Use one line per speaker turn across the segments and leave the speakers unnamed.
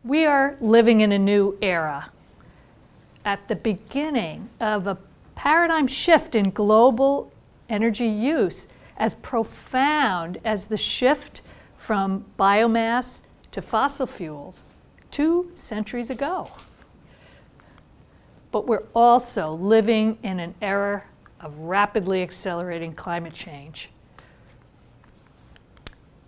We are living in a new era, at the beginning of a paradigm shift in global energy use as profound as the shift from biomass to fossil fuels 2 centuries ago. But we're also living in an era of rapidly accelerating climate change.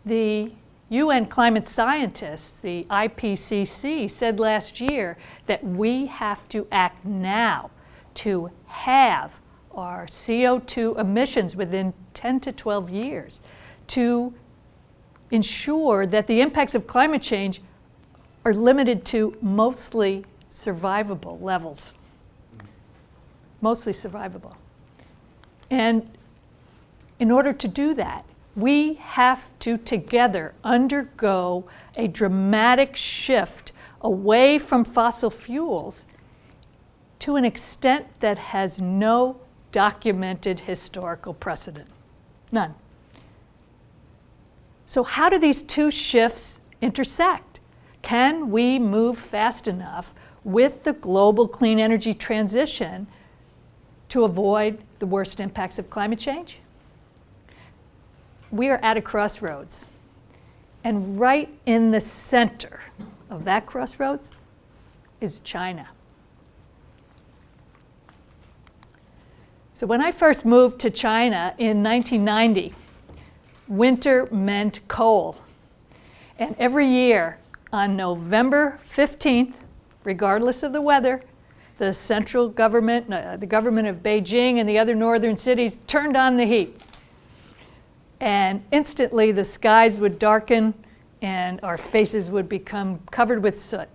The UN climate scientists, the IPCC, said last year that we have to act now to halve our CO2 emissions within 10 to 12 years to ensure that the impacts of climate change are limited to mostly survivable levels. Mostly survivable. And in order to do that, we have to together undergo a dramatic shift away from fossil fuels to an extent that has no documented historical precedent. None. So how do these 2 shifts intersect? Can we move fast enough with the global clean energy transition to avoid the worst impacts of climate change? We are at a crossroads. And right in the center of that crossroads is China. So when I first moved to China in 1990, winter meant coal. And every year on November 15th, regardless of the weather, the central government, the government of Beijing and the other northern cities turned on the heat. And instantly the skies would darken and our faces would become covered with soot.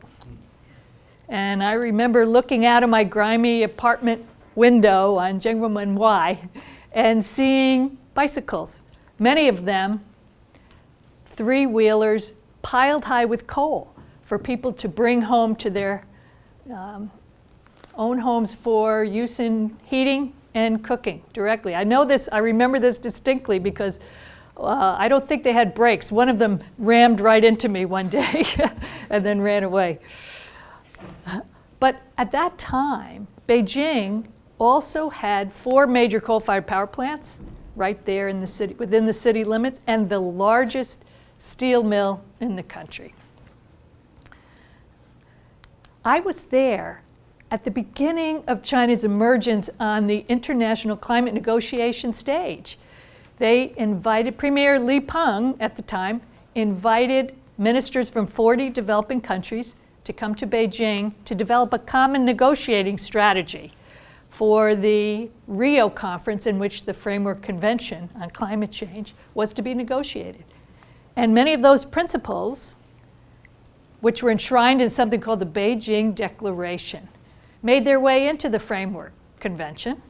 And I remember looking out of my grimy apartment window on Zhengromen Y and seeing bicycles, many of them 3-wheelers piled high with coal for people to bring home to their own homes for use in heating and cooking directly. I know this, I remember this distinctly because I don't think they had brakes. One of them rammed right into me one day and then ran away. But at that time, Beijing also had 4 major coal-fired power plants right there in the city, within the city limits, and the largest steel mill in the country. I was there at the beginning of China's emergence on the international climate negotiation stage. They invited, Premier Li Peng at the time, invited ministers from 40 developing countries to come to Beijing to develop a common negotiating strategy for the Rio conference in which the Framework Convention on Climate Change was to be negotiated. And many of those principles, which were enshrined in something called the Beijing Declaration, made their way into the Framework Convention,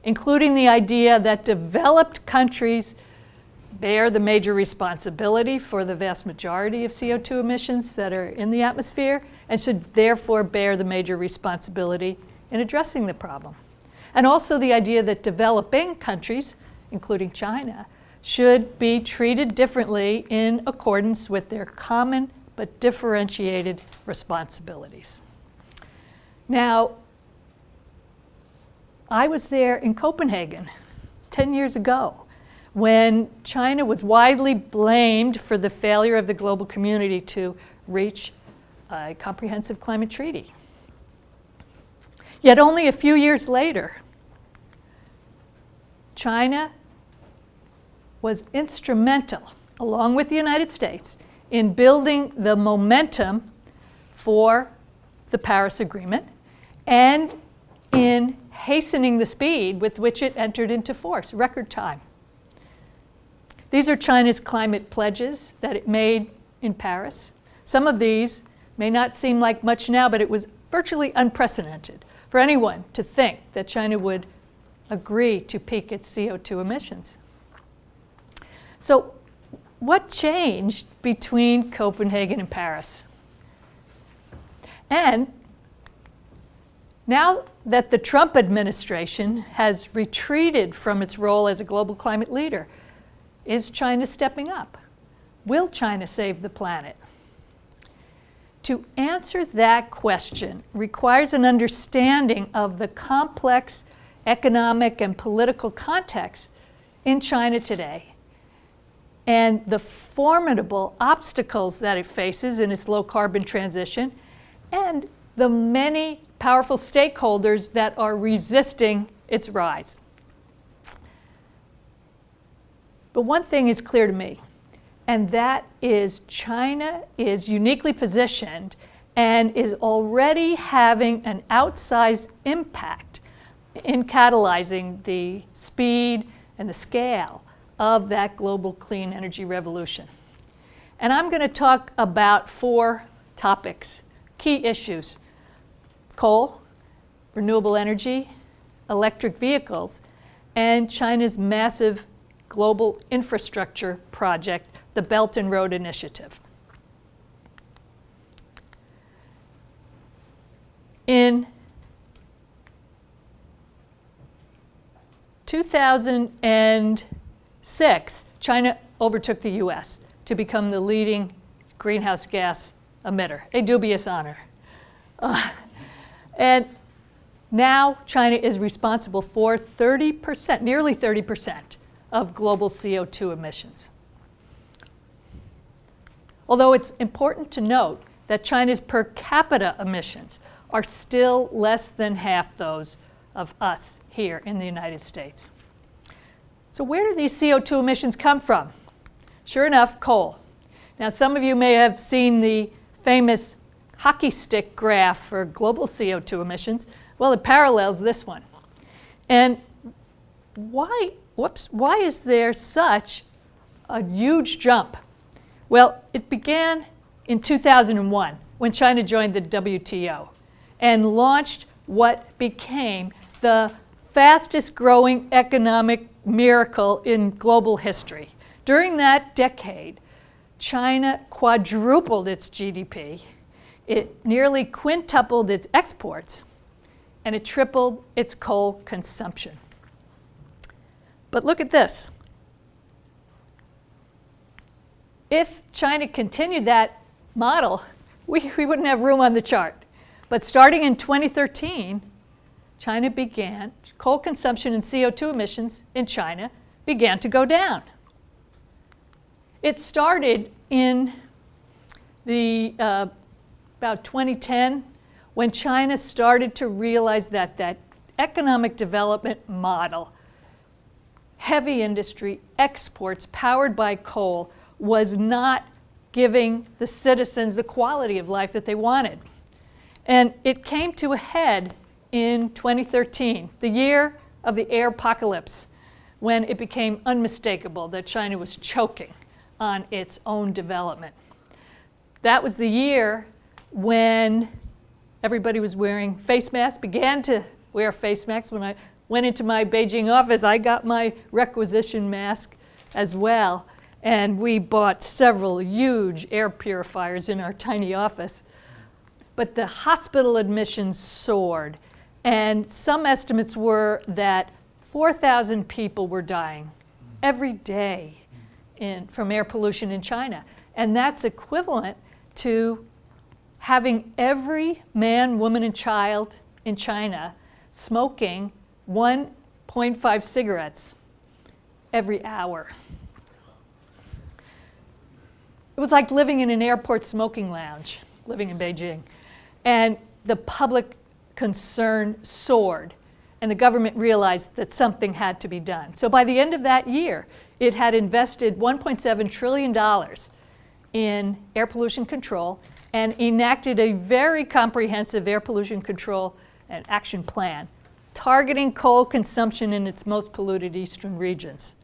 including the idea that developed countries bear the major responsibility for the vast majority of CO2 emissions that are in the atmosphere and should therefore bear the major responsibility in addressing the problem. And also the idea that developing countries, including China, should be treated differently in accordance with their common but differentiated responsibilities. Now, I was there in Copenhagen 10 years ago when China was widely blamed for the failure of the global community to reach a comprehensive climate treaty. Yet only a few years later, China was instrumental, along with the United States, in building the momentum for the Paris Agreement and in hastening the speed with which it entered into force, record time. These are China's climate pledges that it made in Paris. Some of these may not seem like much now, but it was virtually unprecedented for anyone to think that China would agree to peak its CO2 emissions. So what changed between Copenhagen and Paris? And now that the Trump administration has retreated from its role as a global climate leader, is China stepping up? Will China save the planet? To answer that question requires an understanding of the complex economic and political context in China today and the formidable obstacles that it faces in its low carbon transition and the many powerful stakeholders that are resisting its rise. But one thing is clear to me, and that is China is uniquely positioned and is already having an outsized impact in catalyzing the speed and the scale of that global clean energy revolution. And I'm going to talk about 4 topics, key issues: coal, renewable energy, electric vehicles, and China's massive global infrastructure project, the Belt and Road Initiative. In 2006, China overtook the US to become the leading greenhouse gas emitter, a dubious honor. And now China is responsible for 30%, nearly 30% of global CO2 emissions. Although it's important to note that China's per capita emissions are still less than half those of us here in the United States. So where do these CO2 emissions come from? Sure enough, coal. Now, some of you may have seen the famous hockey stick graph for global CO2 emissions. Well, it parallels this one. And why is there such a huge jump? Well, it began in 2001 when China joined the WTO and launched what became the fastest growing economic miracle in global history. During that decade, China quadrupled its GDP, it nearly quintupled its exports, and it tripled its coal consumption. But look at this. If China continued that model, we wouldn't have room on the chart. But starting in 2013, coal consumption and CO2 emissions in China began to go down. It started in about 2010 when China started to realize that that economic development model, heavy industry, exports powered by coal, was not giving the citizens the quality of life that they wanted. And it came to a head in 2013, the year of the air apocalypse, when it became unmistakable that China was choking on its own development. That was the year when everybody was wearing face masks, began to wear face masks. When I went into my Beijing office, I got my requisition mask as well. And we bought several huge air purifiers in our tiny office. But the hospital admissions soared. And some estimates were that 4,000 people were dying every day from air pollution in China. And that's equivalent to having every man, woman, and child in China smoking 1.5 cigarettes every hour. It was like living in an airport smoking lounge, living in Beijing. And the public concern soared, and the government realized that something had to be done. So by the end of that year, it had invested $1.7 trillion in air pollution control and enacted a very comprehensive air pollution control and action plan targeting coal consumption in its most polluted eastern regions.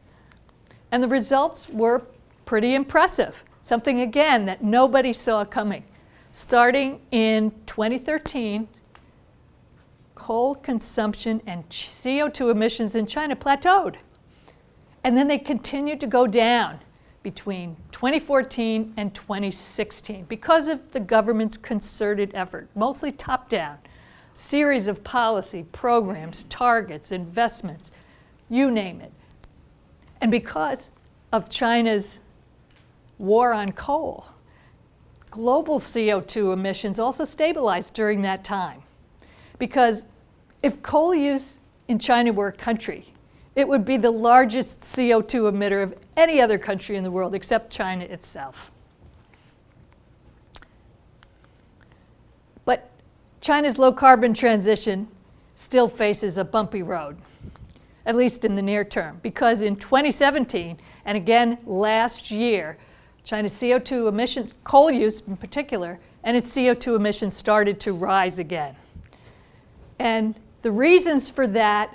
And the results were pretty impressive. Something, again, that nobody saw coming. Starting in 2013, coal consumption and CO2 emissions in China plateaued. And then they continued to go down between 2014 and 2016 because of the government's concerted effort, mostly top-down, series of policy, programs, targets, investments, you name it. And because of China's war on coal, global CO2 emissions also stabilized during that time. Because if coal use in China were a country, it would be the largest CO2 emitter of any other country in the world except China itself. But China's low carbon transition still faces a bumpy road, at least in the near term, because in 2017 and again last year, China's CO2 emissions, coal use in particular, and its CO2 emissions started to rise again. And the reasons for that,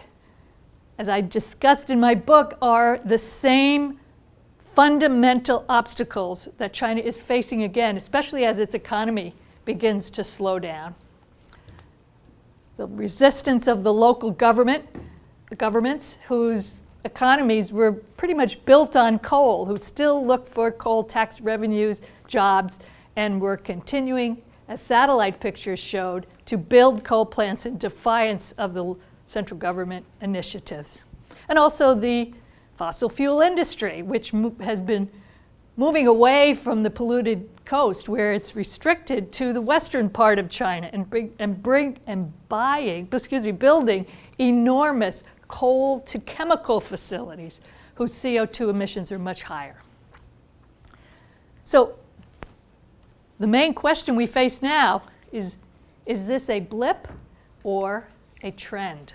as I discussed in my book, are the same fundamental obstacles that China is facing again, especially as its economy begins to slow down. The resistance of the local governments whose economies were pretty much built on coal, who still look for coal tax revenues, jobs, and were continuing, as satellite pictures showed, to build coal plants in defiance of the central government initiatives. And also the fossil fuel industry, which has been moving away from the polluted coast, where it's restricted to the western part of China building enormous coal to chemical facilities whose CO2 emissions are much higher. So the main question we face now is this a blip or a trend?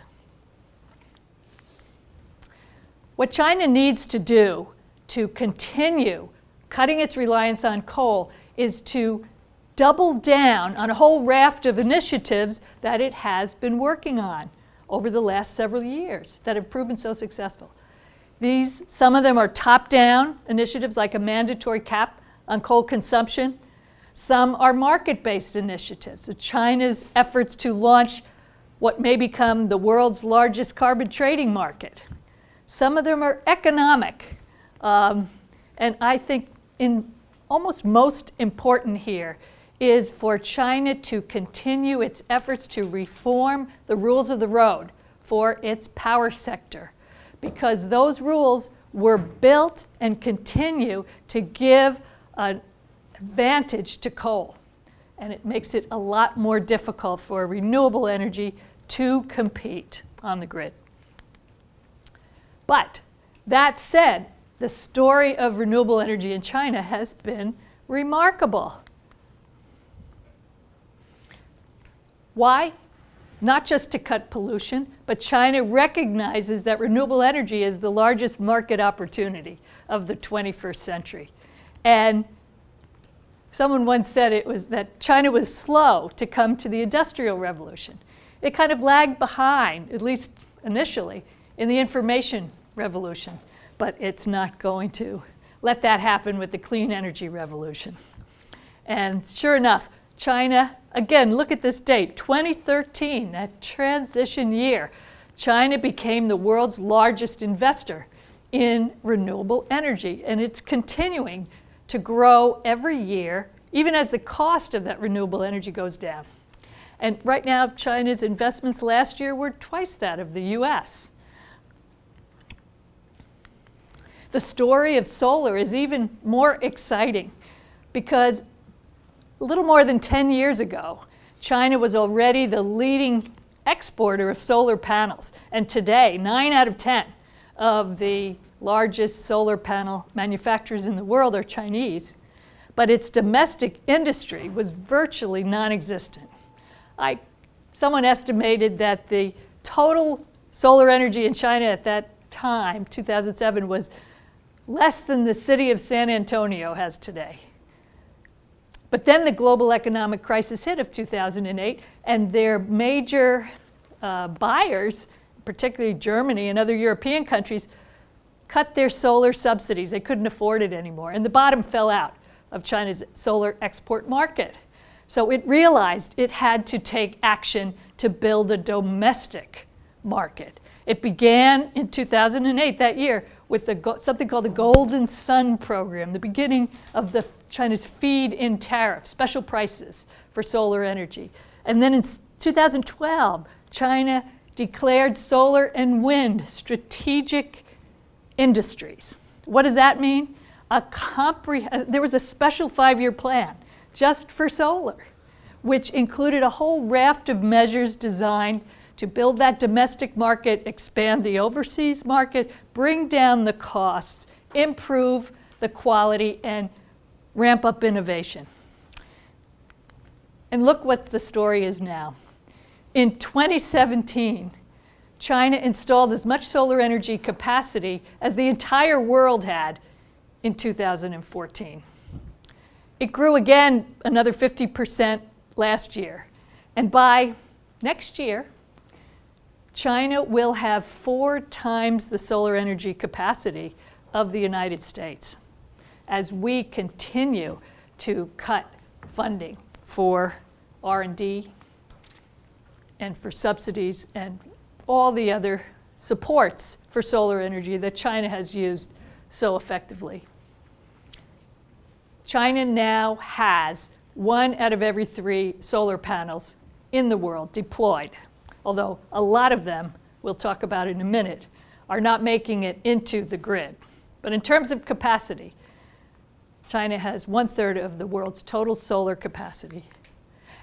What China needs to do to continue cutting its reliance on coal is to double down on a whole raft of initiatives that it has been working on over the last several years that have proven so successful. Some of them are top-down initiatives like a mandatory cap on coal consumption. Some are market-based initiatives. So China's efforts to launch what may become the world's largest carbon trading market. Some of them are economic. And I think almost most important here is for China to continue its efforts to reform the rules of the road for its power sector, because those rules were built and continue to give an advantage to coal. And it makes it a lot more difficult for renewable energy to compete on the grid. But that said, the story of renewable energy in China has been remarkable. Why? Not just to cut pollution, but China recognizes that renewable energy is the largest market opportunity of the 21st century. And someone once said it was that China was slow to come to the Industrial Revolution. It kind of lagged behind, at least initially, in the information revolution. But it's not going to let that happen with the clean energy revolution. And sure enough, China, again, look at this date, 2013, that transition year. China became the world's largest investor in renewable energy, and it's continuing to grow every year, even as the cost of that renewable energy goes down. And right now, China's investments last year were twice that of the US. The story of solar is even more exciting because a little more than 10 years ago, China was already the leading exporter of solar panels. And today, 9 out of 10 of the largest solar panel manufacturers in the world are Chinese. But its domestic industry was virtually non-existent. Someone estimated that the total solar energy in China at that time, 2007, was less than the city of San Antonio has today. But then the global economic crisis hit of 2008, and their major buyers, particularly Germany and other European countries, cut their solar subsidies. They couldn't afford it anymore, and the bottom fell out of China's solar export market. So it realized it had to take action to build a domestic market. It began in 2008, that year, with something called the Golden Sun Program, the beginning of China's feed-in tariff, special prices for solar energy. And then in 2012, China declared solar and wind strategic industries. What does that mean? There was a special 5-year plan just for solar, which included a whole raft of measures designed to build that domestic market, expand the overseas market, bring down the costs, improve the quality, and ramp up innovation. And look what the story is now. In 2017, China installed as much solar energy capacity as the entire world had in 2014. It grew again another 50% last year. And by next year, China will have 4 times the solar energy capacity of the United States as we continue to cut funding for R&D and for subsidies and all the other supports for solar energy that China has used so effectively. China now has 1 out of every 3 solar panels in the world deployed, although a lot of them, we'll talk about in a minute, are not making it into the grid. But in terms of capacity, China has 1/3 of the world's total solar capacity.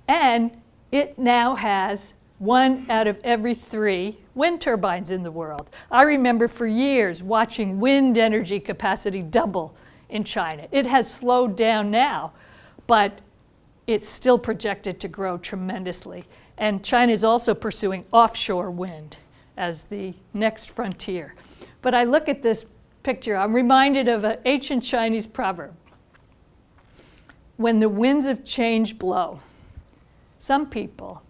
And it now has 1 out of every 3 wind turbines in the world. I remember for years watching wind energy capacity double in China. It has slowed down now, but it's still projected to grow tremendously. And China is also pursuing offshore wind as the next frontier. But I look at this picture, I'm reminded of an ancient Chinese proverb. When the winds of change blow, some people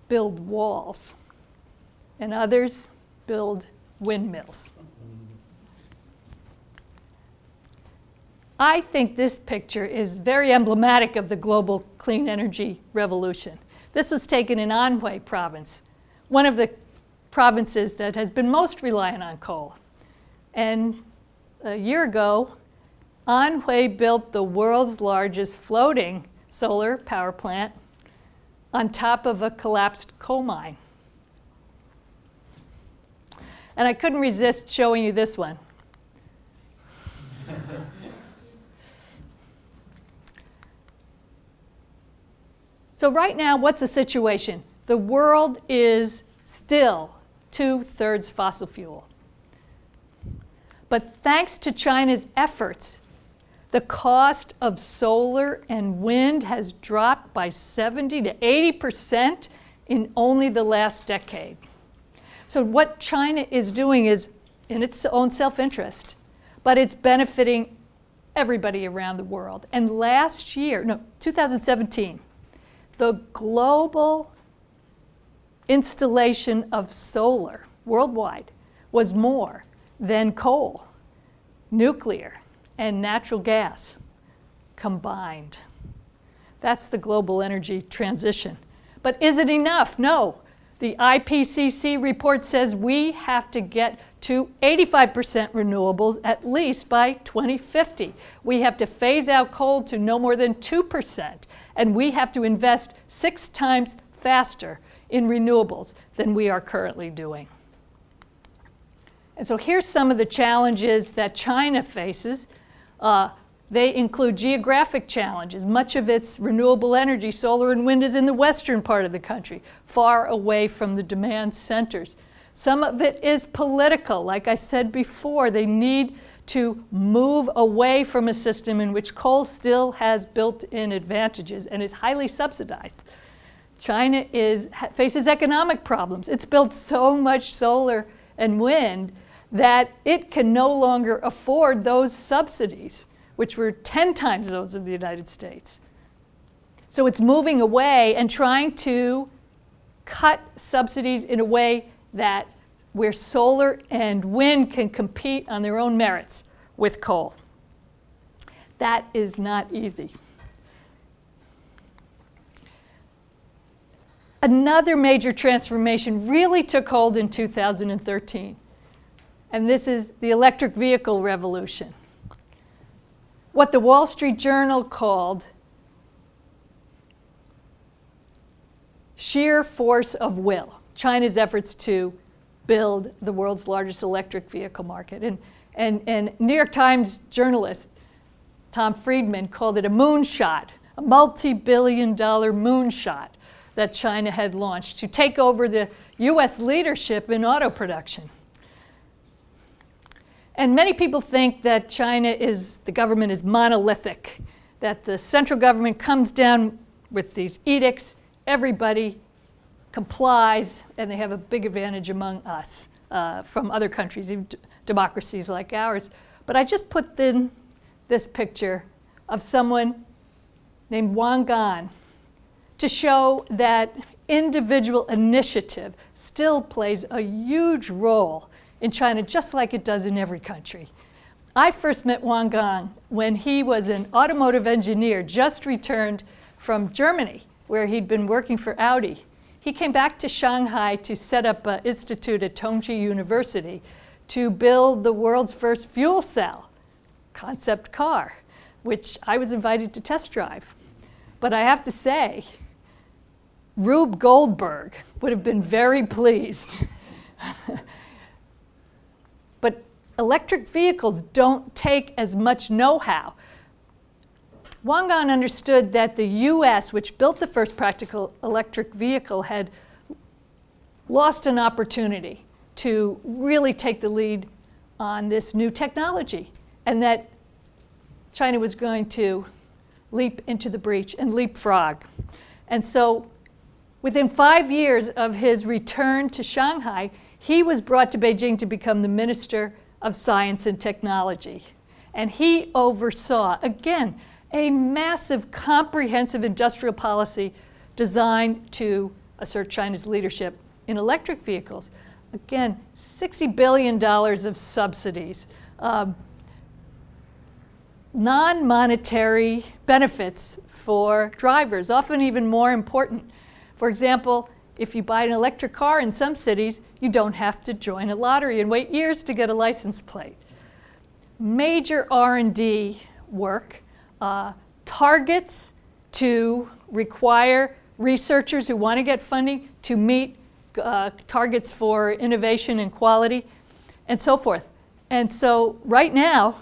build walls and others build windmills. I think this picture is very emblematic of the global clean energy revolution. This was taken in Anhui province, one of the provinces that has been most reliant on coal. And a year ago, Anhui built the world's largest floating solar power plant on top of a collapsed coal mine. And I couldn't resist showing you this one. So right now, what's the situation? The world is still 2/3 fossil fuel. But thanks to China's efforts, the cost of solar and wind has dropped by 70 to 80% in only the last decade. So what China is doing is in its own self-interest, but it's benefiting everybody around the world. And last year, 2017, the global installation of solar worldwide was more than coal, nuclear, and natural gas combined. That's the global energy transition. But is it enough? No. The IPCC report says we have to get to 85% renewables at least by 2050. We have to phase out coal to no more than 2%. And we have to invest 6 times faster in renewables than we are currently doing. And so here's some of the challenges that China faces. They include geographic challenges. Much of its renewable energy, solar and wind, is in the western part of the country, far away from the demand centers. Some of it is political. Like I said before, they need to move away from a system in which coal still has built-in advantages and is highly subsidized. China faces economic problems. It's built so much solar and wind that it can no longer afford those subsidies, which were 10 times those of the United States. So it's moving away and trying to cut subsidies in a way that where solar and wind can compete on their own merits with coal. That is not easy. Another major transformation really took hold in 2013, and this is the electric vehicle revolution. What the Wall Street Journal called sheer force of will, China's efforts to build the world's largest electric vehicle market. And New York Times journalist Tom Friedman called it a moonshot a multi-billion-dollar moonshot that China had launched to take over the US leadership in auto production. And many people think that the government is monolithic, that the central government comes down with these edicts, everybody complies, and they have a big advantage among us from other countries, even democracies like ours. But I just put in this picture of someone named Wang Gan to show that individual initiative still plays a huge role in China, just like it does in every country. I first met Wang Gan when he was an automotive engineer, just returned from Germany, where he'd been working for Audi. He came back to Shanghai to set up an institute at Tongji University to build the world's first fuel cell concept car, which I was invited to test drive. But I have to say, Rube Goldberg would have been very pleased. But electric vehicles don't take as much know-how. Wang Gan understood that the US, which built the first practical electric vehicle, had lost an opportunity to really take the lead on this new technology, and that China was going to leap into the breach and leapfrog. And so within 5 years of his return to Shanghai, he was brought to Beijing to become the Minister of Science and Technology. And he oversaw, again, a massive, comprehensive industrial policy designed to assert China's leadership in electric vehicles. Again, $60 billion of subsidies, non-monetary benefits for drivers, often even more important. For example, if you buy an electric car in some cities, you don't have to join a lottery and wait years to get a license plate. Major R&D work, targets to require researchers who want to get funding to meet targets for innovation and quality, and so forth. And so right now,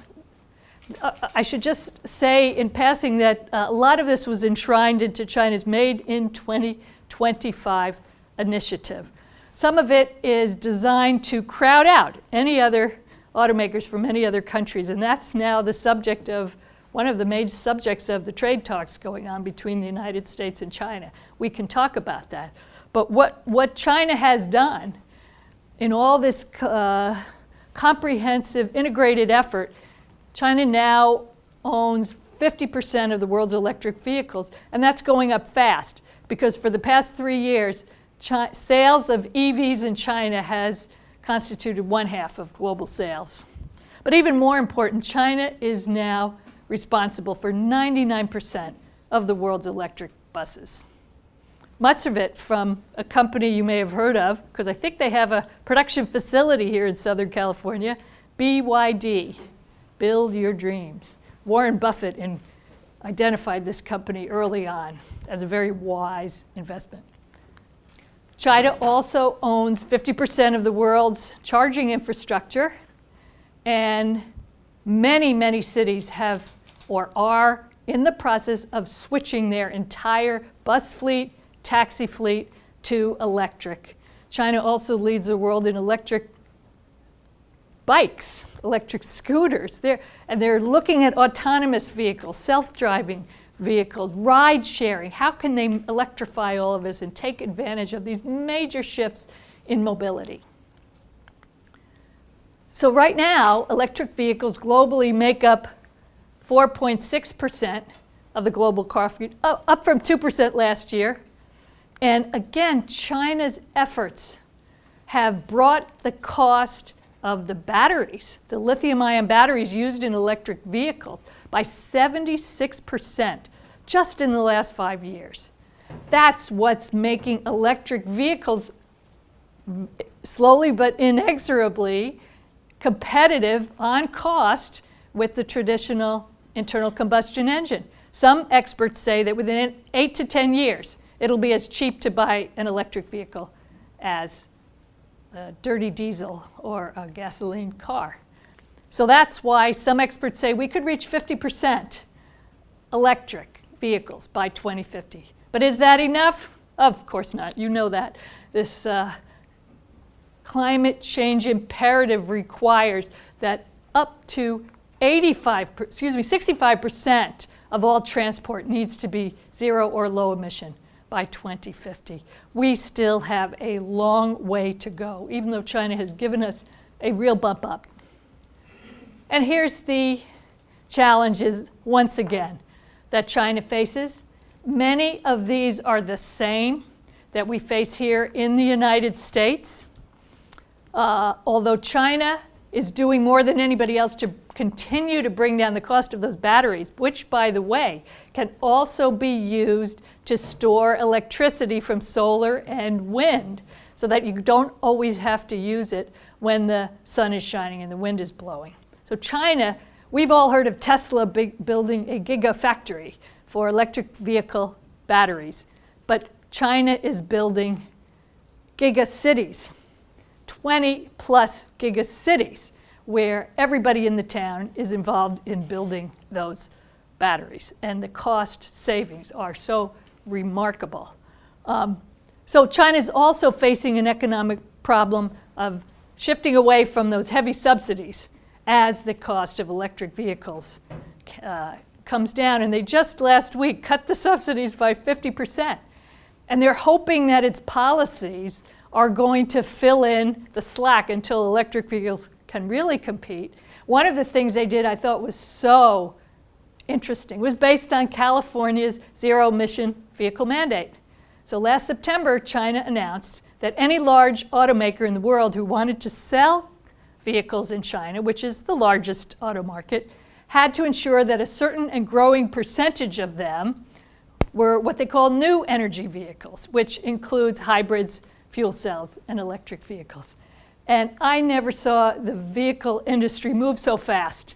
I should just say in passing that a lot of this was enshrined into China's Made in 2025 initiative. Some of it is designed to crowd out any other automakers from any other countries, and that's now the subject of one of the major subjects of the trade talks going on between the United States and China. We can talk about that. But what China has done in all this comprehensive, integrated effort, China now owns 50% of the world's electric vehicles, and that's going up fast because for the past 3 years, sales of EVs in China has constituted 1/2 of global sales. But even more important, China is now responsible for 99% of the world's electric buses. Much of it from a company you may have heard of, because I think they have a production facility here in Southern California, BYD, Build Your Dreams. Warren Buffett identified this company early on as a very wise investment. China also owns 50% of the world's charging infrastructure, and many, many cities have or are in the process of switching their entire bus fleet, taxi fleet to electric. China also leads the world in electric bikes, electric scooters. They're looking at autonomous vehicles, self-driving vehicles, ride sharing. How can they electrify all of this and take advantage of these major shifts in mobility? So right now, electric vehicles globally make up 4.6% of the global car fleet, up from 2% last year. And again, China's efforts have brought the cost of the batteries, the lithium-ion batteries used in electric vehicles, by 76% just in the last 5 years. That's what's making electric vehicles slowly but inexorably competitive on cost with the traditional internal combustion engine. Some experts say that within 8 to 10 years, it'll be as cheap to buy an electric vehicle as a dirty diesel or a gasoline car. So that's why some experts say we could reach 50% electric vehicles by 2050. But is that enough? Of course not. You know that. This climate change imperative requires that up to 65% of all transport needs to be zero or low emission by 2050. We still have a long way to go, even though China has given us a real bump up. And here's the challenges, once again, that China faces. Many of these are the same that we face here in the United States. Although China is doing more than anybody else to continue to bring down the cost of those batteries, which, by the way, can also be used to store electricity from solar and wind, so that you don't always have to use it when the sun is shining and the wind is blowing. So China, we've all heard of Tesla building a gigafactory for electric vehicle batteries, but China is building gigacities, 20 plus gigacities, where everybody in the town is involved in building those batteries. And the cost savings are so remarkable. So China is also facing an economic problem of shifting away from those heavy subsidies as the cost of electric vehicles comes down. And they just last week cut the subsidies by 50%. And they're hoping that its policies are going to fill in the slack until electric vehicles can really compete. One of the things they did I thought was so interesting was based on California's zero-emission vehicle mandate. So last September, China announced that any large automaker in the world who wanted to sell vehicles in China, which is the largest auto market, had to ensure that a certain and growing percentage of them were what they call new energy vehicles, which includes hybrids, fuel cells, and electric vehicles. And I never saw the vehicle industry move so fast.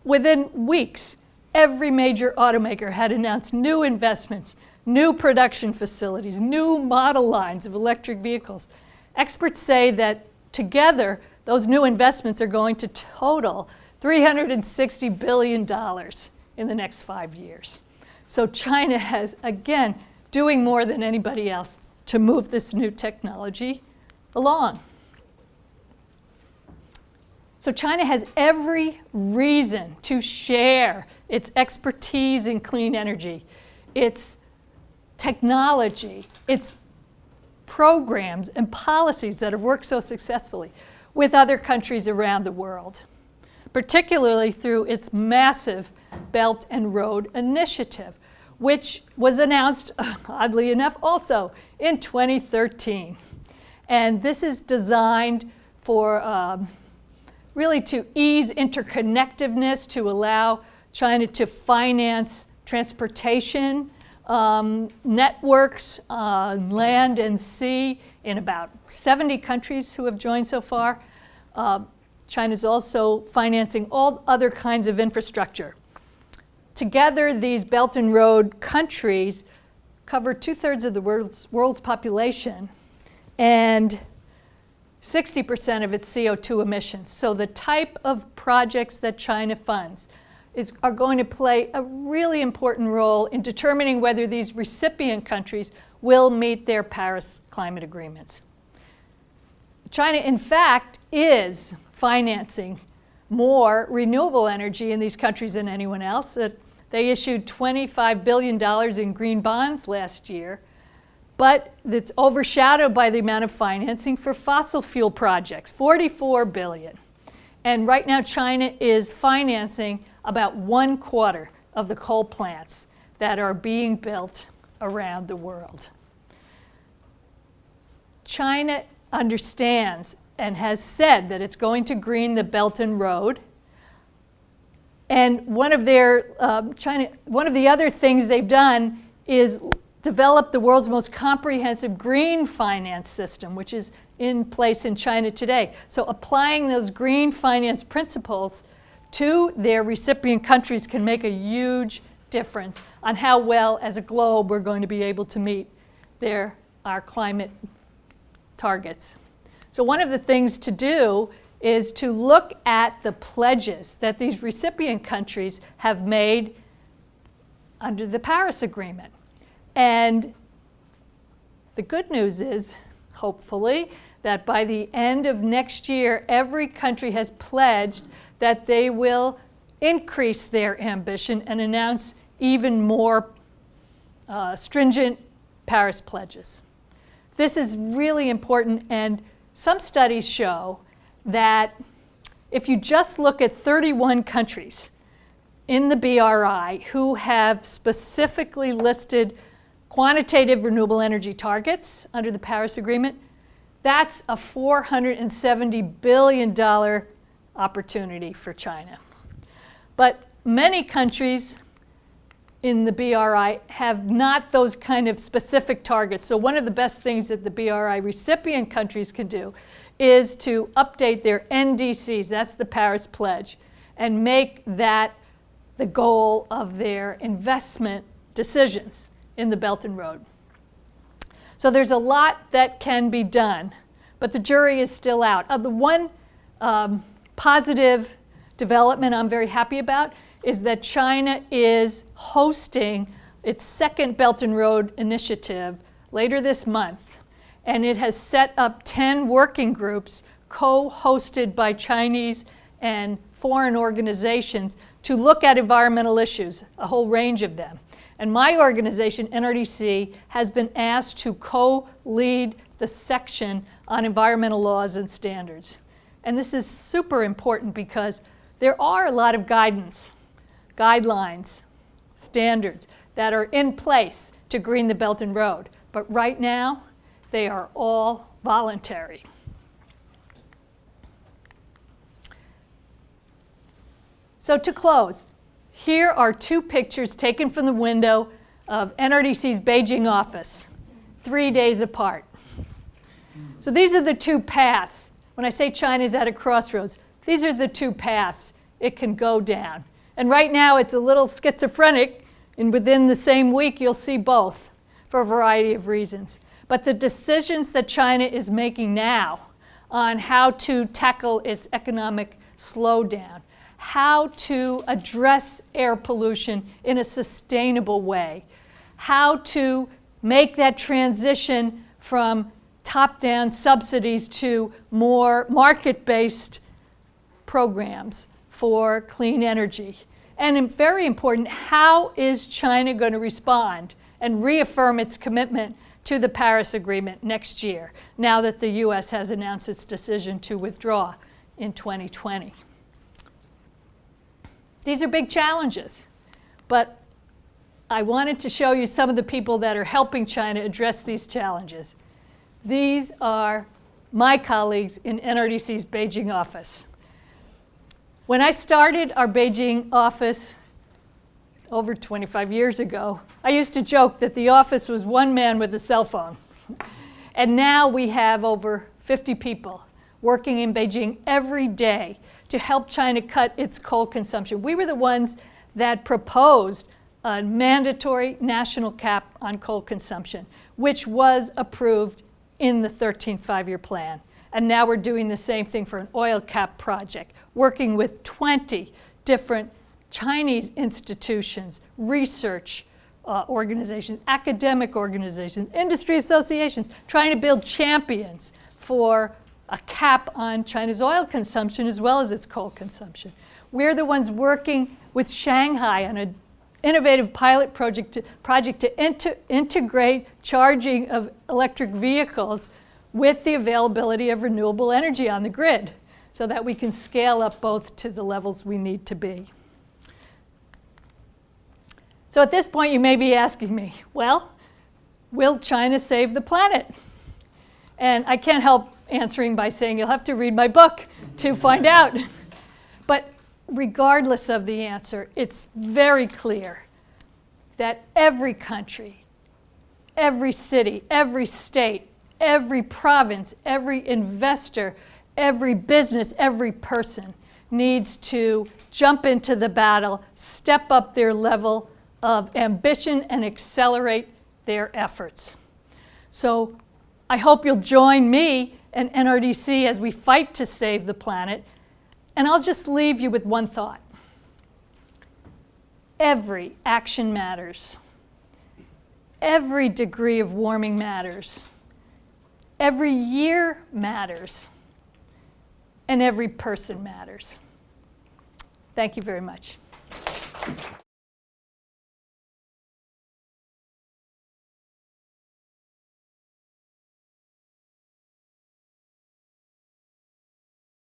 Within weeks, every major automaker had announced new investments, new production facilities, new model lines of electric vehicles. Experts say that together, those new investments are going to total $360 billion in the next 5 years. So China has, again, doing more than anybody else to move this new technology along. So China has every reason to share its expertise in clean energy, its technology, its programs and policies that have worked so successfully with other countries around the world, particularly through its massive Belt and Road Initiative, which was announced, oddly enough, also in 2013. And this is designed for really to ease interconnectedness, to allow China to finance transportation networks on land and sea in about 70 countries who have joined so far. China is also financing all other kinds of infrastructure. Together, these Belt and Road countries cover 2/3 of the world's population and 60% of its CO2 emissions. So the type of projects that China funds are going to play a really important role in determining whether these recipient countries will meet their Paris climate agreements. China, in fact, is financing more renewable energy in these countries than anyone else. They issued $25 billion in green bonds last year, but it's overshadowed by the amount of financing for fossil fuel projects, $44 billion. And right now, China is financing about 1/4 of the coal plants that are being built around the world. China understands and has said that it's going to green the Belt and Road. And one of the other things they've done is develop the world's most comprehensive green finance system, which is in place in China today. So applying those green finance principles to their recipient countries can make a huge difference on how well, as a globe, we're going to be able to meet our climate targets. So one of the things to do is to look at the pledges that these recipient countries have made under the Paris Agreement. And the good news is, hopefully, that by the end of next year, every country has pledged that they will increase their ambition and announce even more stringent Paris pledges. This is really important, and some studies show that if you just look at 31 countries in the BRI who have specifically listed quantitative renewable energy targets under the Paris Agreement, that's a $470 billion opportunity for China. But many countries in the BRI have not those kind of specific targets. So one of the best things that the BRI recipient countries can do is to update their NDCs, that's the Paris Pledge, and make that the goal of their investment decisions in the Belt and Road. So there's a lot that can be done, but the jury is still out. The one positive development I'm very happy about is that China is hosting its second Belt and Road initiative later this month. And it has set up 10 working groups co-hosted by Chinese and foreign organizations to look at environmental issues, a whole range of them. And my organization, NRDC, has been asked to co-lead the section on environmental laws and standards. And this is super important because there are a lot of guidelines, standards that are in place to green the Belt and Road. But right now, they are all voluntary. So to close, here are two pictures taken from the window of NRDC's Beijing office, 3 days apart. So these are the two paths. When I say China's at a crossroads, these are the two paths it can go down. And right now it's a little schizophrenic, and within the same week you'll see both for a variety of reasons. But the decisions that China is making now on how to tackle its economic slowdown, how to address air pollution in a sustainable way, how to make that transition from top-down subsidies to more market-based programs for clean energy. And very important, how is China going to respond and reaffirm its commitment to the Paris Agreement next year, now that the US has announced its decision to withdraw in 2020. These are big challenges, but I wanted to show you some of the people that are helping China address these challenges. These are my colleagues in NRDC's Beijing office. When I started our Beijing office over 25 years ago, I used to joke that the office was one man with a cell phone. And now we have over 50 people working in Beijing every day to help China cut its coal consumption. We were the ones that proposed a mandatory national cap on coal consumption, which was approved in the 13th five-year plan. And now we're doing the same thing for an oil cap project, working with 20 different Chinese institutions, research organizations, academic organizations, industry associations, trying to build champions for a cap on China's oil consumption as well as its coal consumption. We're the ones working with Shanghai on an innovative pilot project to integrate charging of electric vehicles with the availability of renewable energy on the grid so that we can scale up both to the levels we need to be. So at this point you may be asking me, well, will China save the planet? And I can't help answering by saying you'll have to read my book to find out. But regardless of the answer, it's very clear that every country, every city, every state, every province, every investor, every business, every person needs to jump into the battle, step up their level of ambition, and accelerate their efforts. So I hope you'll join me and NRDC as we fight to save the planet. And I'll just leave you with one thought. every action matters. Every degree of warming matters. Every year matters. And every person matters. Thank you very much.